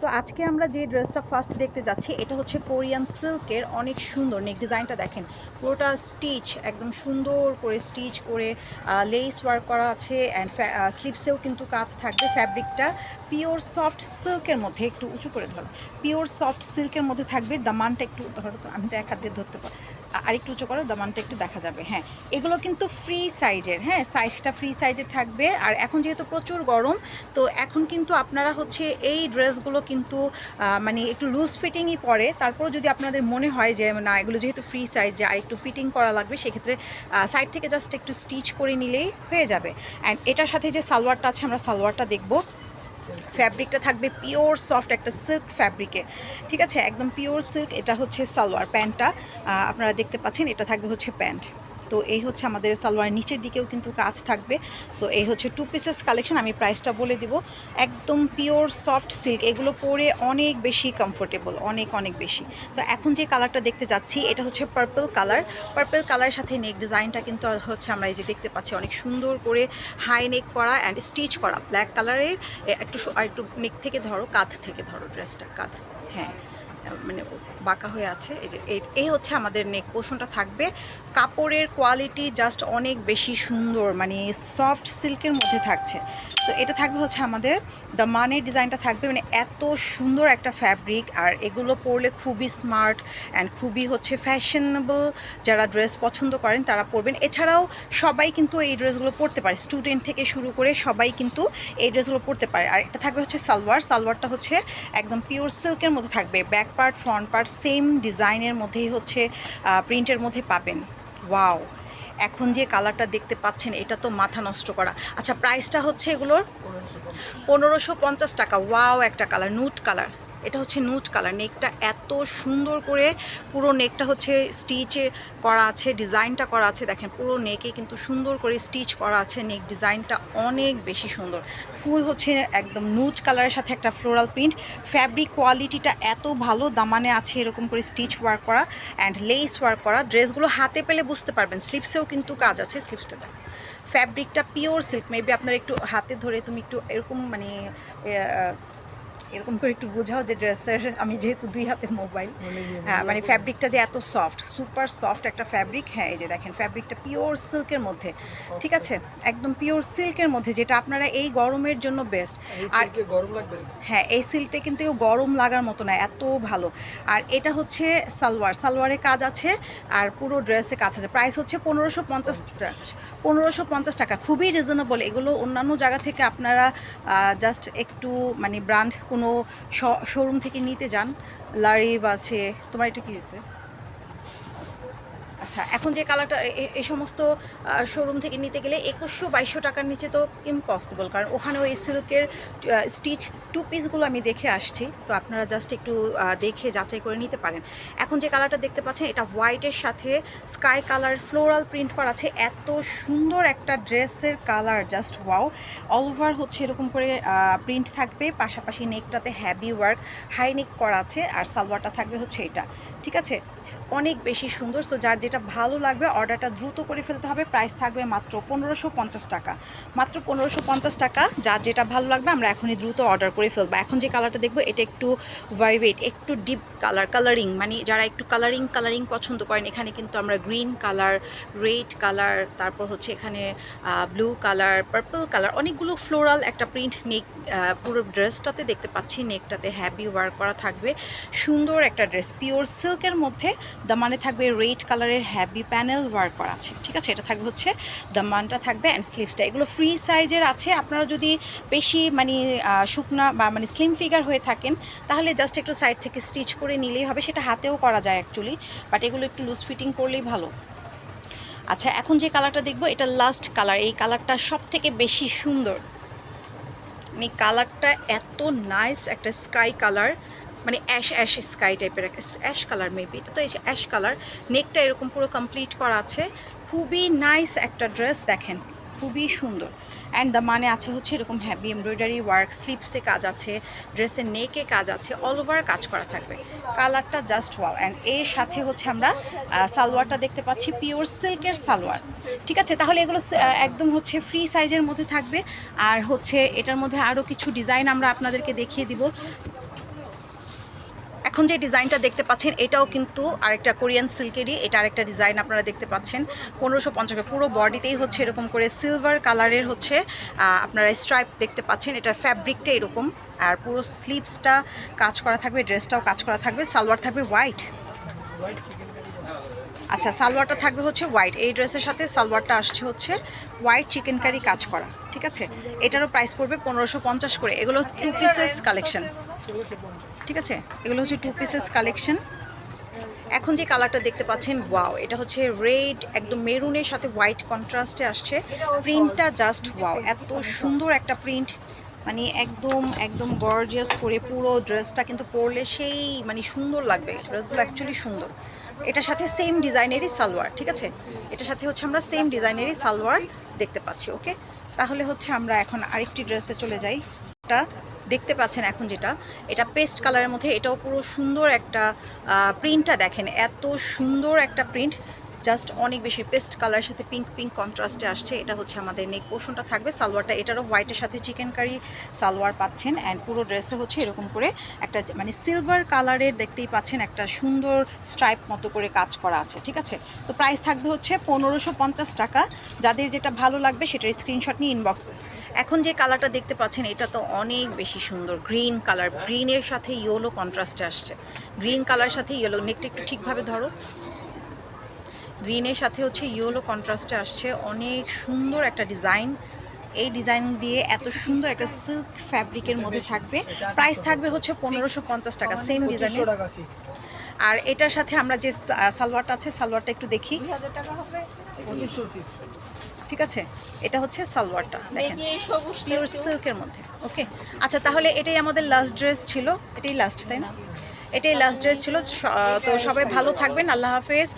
তো আজকে আমরা যে ড্রেসটা ফার্স্ট দেখতে যাচ্ছি এটা হচ্ছে কোরিয়ান সিল্কের, অনেক সুন্দর নেক ডিজাইনটা দেখেন, পুরোটা স্টিচ একদম সুন্দর করে স্টিচ করে লেস ওয়ার্ক করা আছে অ্যান্ড স্লিপসেও কিন্তু কাজ থাকবে। ফ্যাব্রিকটা পিওর সফট সিল্কের মধ্যে, একটু উঁচু করে ধরো, পিওর সফট সিল্কের মধ্যে থাকবে। দামানটা একটু ধরো, তো আমি তো এক হাত দিয়ে ধরতে পারি, আরেকটু উঁচু করো, দামানটা একটু দেখা যাবে। হ্যাঁ, এগুলো কিন্তু ফ্রি সাইজের, হ্যাঁ সাইজটা ফ্রি সাইজের থাকবে। আর এখন যেহেতু প্রচুর গরম, তো এখন কিন্তু আপনারা হচ্ছে এই ড্রেসগুলো কিন্তু মানে একটু লুজ ফিটিংই পরে। তারপরও যদি আপনাদের মনে হয় যে না এগুলো যেহেতু ফ্রি সাইজ, যে আর একটু ফিটিং করা লাগবে, সেক্ষেত্রে সাইড থেকে জাস্ট একটু স্টিচ করে নিলেই হয়ে যাবে। অ্যান্ড এটার সাথে যে সালোয়ারটা আছে, আমরা সালোয়ারটা দেখব। ফ্যাব্রিকটা থাকবে পিওর সফট একটা সিল্ক ফ্যাব্রিকে, ঠিক আছে, একদম পিওর সিল্ক। এটা হচ্ছে সালোয়ার, প্যান্টটা আপনারা দেখতে পাচ্ছেন, এটা থাকবে হচ্ছে প্যান্ট। তো এই হচ্ছে আমাদের সালোয়ার, নিচের দিকেও কিন্তু কাজ থাকবে। সো এই হচ্ছে 2 পিসেস কালেকশন। আমি প্রাইসটা বলে দিব, একদম পিওর সফট সিল্ক, এগুলো পরে অনেক বেশি কমফোর্টেবল, অনেক অনেক বেশি। তো এখন যে কালারটা দেখতে যাচ্ছি এটা হচ্ছে পার্পল কালার। পার্পল কালারের সাথে নেক ডিজাইনটা কিন্তু হচ্ছে আমরা এই যে দেখতে পাচ্ছি, অনেক সুন্দর করে হাই নেক করা অ্যান্ড স্টিচ করা ব্ল্যাক কালারের। একটু নেক থেকে ধরো, কাঁধ থেকে ধরো, ড্রেসটা কাঁধ, হ্যাঁ মানে বাঁকা হয়ে আছে। এই যে এই হচ্ছে আমাদের নেক পোর্শনটা থাকবে। কাপড়ের কোয়ালিটি জাস্ট অনেক বেশি সুন্দর, মানে সফট সিল্কের মধ্যে থাকছে। তো এটা থাকবে হচ্ছে আমাদের দামানের ডিজাইনটা থাকবে, মানে এত সুন্দর একটা ফ্যাব্রিক। আর এগুলো পরলে খুবই স্মার্ট অ্যান্ড খুবই হচ্ছে ফ্যাশনেবল। যারা ড্রেস পছন্দ করেন তারা পরবেন। এছাড়াও সবাই কিন্তু এই ড্রেসগুলো পরতে পারে, স্টুডেন্ট থেকে শুরু করে সবাই কিন্তু এই ড্রেসগুলো পরতে পারে। আর এটা থাকবে হচ্ছে সালোয়ার। সালোয়ারটা হচ্ছে একদম পিওর সিল্কের মধ্যে থাকবে, back part front part same ডিজাইনের মধ্যেই হচ্ছে প্রিন্টের মধ্যে পাবেন। ওয়াও, এখন যে কালারটা দেখতে পাচ্ছেন এটা তো মাথা নষ্ট করা। আচ্ছা, প্রাইসটা হচ্ছে এগুলোর 1550 টাকা। ওয়াও, একটা কালার নুট কালার, এটা হচ্ছে নুট কালার। নেকটা এত সুন্দর করে, পুরো নেকটা হচ্ছে স্টিচে করা আছে, ডিজাইনটা করা আছে, দেখেন পুরো নেকে কিন্তু সুন্দর করে স্টিচ করা আছে। নেক ডিজাইনটা অনেক বেশি সুন্দর, ফুল হচ্ছে একদম নুট কালারের সাথে একটা ফ্লোরাল প্রিন্ট। ফ্যাব্রিক কোয়ালিটিটা এত ভালো, দামানে আছে এরকম করে স্টিচ ওয়ার্ক করা অ্যান্ড লেস ওয়ার্ক করা। ড্রেসগুলো হাতে পেলে বুঝতে পারবেন, স্লিপসেও কিন্তু কাজ আছে। স্লিপসটা দেখেন, ফ্যাব্রিকটা পিওর সিল্ক। মেবি আপনারা একটু হাতে ধরে, তুমি একটু এরকম মানে এরকম করে একটু বোঝাও যে ড্রেসের, আমি যেহেতু দুই হাতে মোবাইল, হ্যাঁ মানে ফ্যাব্রিকটা যে এত সফট, সুপার সফট একটা ফ্যাব্রিক। হ্যাঁ এই যে দেখেন, ফ্যাব্রিকটা পিওর সিল্কের মধ্যে, ঠিক আছে, একদম পিওর সিল্কের মধ্যে, যেটা আপনারা এই গরমের জন্য বেস্ট। আর গরম লাগবে, হ্যাঁ এই সিল্কটা কিন্তু গরম লাগার মতো না, এত ভালো। আর এটা হচ্ছে সালোয়ার, সালোয়ারে কাজ আছে আর পুরো ড্রেসে কাজ আছে। প্রাইস হচ্ছে 1550 টাকা। 1550 টাকা, খুবই রিজনেবল। এগুলো অন্যান্য জায়গা থেকে আপনারা জাস্ট একটু মানে ব্র্যান্ড কোনো শোরুম থেকে নিতে যান, লারিভ আছে। তোমার এটা কী হয়েছে? আচ্ছা, এখন যে কালারটা এই সমস্ত শোরুম থেকে নিতে গেলে 2100-2200 টাকার নিচে তো ইম্পসিবল, কারণ ওখানে ওই সিল্কের স্টিচ 2 পিসগুলো আমি দেখে আসছি। তো আপনারা জাস্ট একটু দেখে যাচাই করে নিতে পারেন। এখন যে কালারটা দেখতে পাচ্ছেন এটা হোয়াইটের সাথে স্কাই কালার ফ্লোরাল প্রিন্ট করা আছে। এত সুন্দর একটা ড্রেসের colour, just wow. All over হচ্ছে এরকম করে প্রিন্ট থাকবে, পাশাপাশি নেকটাতে হ্যাভি ওয়ার্ক হাই নেক করা আছে। আর সালোয়ারটা থাকবে হচ্ছে এটা, ঠিক আছে, অনেক বেশি সুন্দর। সো যার যেটা ভালো লাগবে অর্ডারটা দ্রুত করে ফেলতে হবে। প্রাইস থাকবে মাত্র 1550 টাকা, মাত্র 1550 টাকা। যার যেটা ভালো লাগবে আমরা এখনই দ্রুত অর্ডার করে ফেলবো। এখন যে কালারটা দেখবো এটা একটু ভাইভেট, একটু ডিপ কালার, কালারিং, মানে যারা একটু কালারিং পছন্দ করেন, এখানে কিন্তু আমরা গ্রিন কালার, রেড কালার, তারপর হচ্ছে এখানে ব্লু কালার, পার্পল কালার, অনেকগুলো ফ্লোরাল একটা প্রিন্ট নেক পুরো ড্রেসটাতে দেখতে পাচ্ছি। নেকটাতে হ্যাভি ওয়ার্ক করা থাকবে, সুন্দর একটা ড্রেস পিওর সিল্কের মধ্যে। দামানে থাকবে রেড কালারের হ্যাভি প্যানেল ওয়ার্ক করা আছে, ঠিক আছে। এটা থাকবে হচ্ছে দামানটা থাকবে অ্যান্ড স্লিভসটা, এগুলো ফ্রি সাইজের আছে। আপনারা যদি বেশি মানে শুকনা বা মানে স্লিম ফিগার হয়ে থাকেন, তাহলে জাস্ট একটু সাইড থেকে স্টিচ করে নিলেই হবে। সেটা হাতেও করা যায় অ্যাকচুয়ালি, বাট এগুলো একটু লুজ ফিটিং করলেই ভালো। আচ্ছা, এখন যে কালারটা দেখবো এটা লাস্ট কালার। এই কালারটা সব থেকে বেশি সুন্দর, মানে কালারটা এত নাইস একটা স্কাই কালার, মানে অ্যাশ স্কাই টাইপের একটা অ্যাশ কালার, মেবি এটা তো এই যে অ্যাশ কালার। নেকটা এরকম পুরো কমপ্লিট করা আছে, খুবই নাইস একটা ড্রেস, দেখেন খুবই সুন্দর। অ্যান্ড দ্য মানে আছে হচ্ছে এরকম হ্যাভি এমব্রয়ডারি ওয়ার্ক, স্লিপসে কাজ আছে, ড্রেসের নেকে কাজ আছে, অল ওভার কাজ করা থাকবে। কালারটা জাস্ট ওয়াও। অ্যান্ড এর সাথে হচ্ছে আমরা সালোয়ারটা দেখতে পাচ্ছি পিওর সিল্কের সালোয়ার, ঠিক আছে। তাহলে এগুলো একদম হচ্ছে ফ্রি সাইজের মধ্যে থাকবে। আর হচ্ছে এটার মধ্যে আরও কিছু ডিজাইন আমরা আপনাদেরকে দেখিয়ে দিব। এখন যে ডিজাইনটা দেখতে পাচ্ছেন এটাও কিন্তু আরেকটা কোরিয়ান সিল্কেরই, এটা আরেকটা ডিজাইন আপনারা দেখতে পাচ্ছেন 1550 পুরো বডিতেই হচ্ছে এরকম করে সিলভার কালারের হচ্ছে আপনারা স্ট্রাইপ দেখতে পাচ্ছেন। এটার ফ্যাব্রিকটা এরকম, আর পুরো স্লিভসটা কাজ করা থাকবে, ড্রেসটাও কাজ করা থাকবে, সালোয়ার থাকবে হোয়াইট। আচ্ছা, সালোয়ারটা থাকবে হচ্ছে হোয়াইট, এই ড্রেসের সাথে সালোয়ারটা আসছে হচ্ছে হোয়াইট চিকেন কারি কাজ করা, ঠিক আছে। এটারও প্রাইস পড়বে 1550 করে। এগুলো 2 পিসেস কালেকশন, ঠিক আছে, এগুলো হচ্ছে 2 পিসেস কালেকশন। এখন যে কালারটা দেখতে পাচ্ছেন, ওয়াও, এটা হচ্ছে রেড, একদম মেরুনের সাথে হোয়াইট কন্ট্রাস্টে আসছে। প্রিন্টটা জাস্ট ওয়াও, এত সুন্দর একটা প্রিন্ট, মানে একদম একদম গর্জিয়াস করে পুরো ড্রেসটা কিন্তু পরলে সেই মানে সুন্দর লাগবে। ড্রেসগুলো অ্যাকচুয়ালি সুন্দর। এটার সাথে সেম ডিজাইনেরই সালোয়ার, ঠিক আছে, এটার সাথে হচ্ছে আমরা সেম ডিজাইনেরই সালোয়ার দেখতে পাচ্ছি। ওকে, তাহলে হচ্ছে আমরা এখন আরেকটি ড্রেসে চলে যাই। এটা দেখতে পাচ্ছেন এখন যেটা, এটা পেস্ট কালারের মধ্যে, এটাও পুরো সুন্দর একটা প্রিন্টটা দেখেন, এত সুন্দর একটা প্রিন্ট, জাস্ট অনেক বেশি পেস্ট কালারের সাথে পিঙ্ক পিঙ্ক কন্ট্রাস্টে আসছে। এটা হচ্ছে আমাদের নেক পোর্শনটা থাকবে, সালোয়ারটা এটারও হোয়াইটের সাথে চিকেন কারি সালোয়ার পাচ্ছেন। অ্যান্ড পুরো ড্রেসে হচ্ছে এরকম করে একটা মানে সিলভার কালারের দেখতেই পাচ্ছেন একটা সুন্দর স্ট্রাইপ মতো করে কাজ করা আছে, ঠিক আছে। তো প্রাইস থাকবে হচ্ছে 1550 টাকা। যাদের যেটা ভালো লাগবে সেটার স্ক্রিনশট নিয়ে ইনবক্স। এখন যে কালারটা দেখতে পাচ্ছেন এটা তো অনেক বেশি সুন্দর, গ্রিন কালার, গ্রিনের সাথে ইয়েলো কন্ট্রাস্টে আসছে, গ্রিন কালার সাথে ইয়েলো, নেকটা একটু ঠিকভাবে ধরো, গ্রিনের সাথে হচ্ছে ইয়েলো কন্ট্রাস্টে আসছে, অনেক সুন্দর একটা ডিজাইন। এই ডিজাইন দিয়ে এত সুন্দর একটা সিল্ক ফ্যাব্রিকের মধ্যে থাকবে। প্রাইস থাকবে হচ্ছে 1550 টাকা, সেম ডিজাইনের। আর এটার সাথে আমরা যে সালোয়ারটা আছে, সালোয়ারটা একটু দেখি, ঠিক আছে, এটা হচ্ছে সালোয়ারটা দেখেন পিওর সিল্কের মধ্যে। ওকে, আচ্ছা, তাহলে এটাই আমাদের লাস্ট ড্রেস ছিল, এটাই লাস্ট, তাই না? এটাই লাস্ট ড্রেস ছিল। তো সবাই ভালো থাকবেন, আল্লাহ হাফেজ।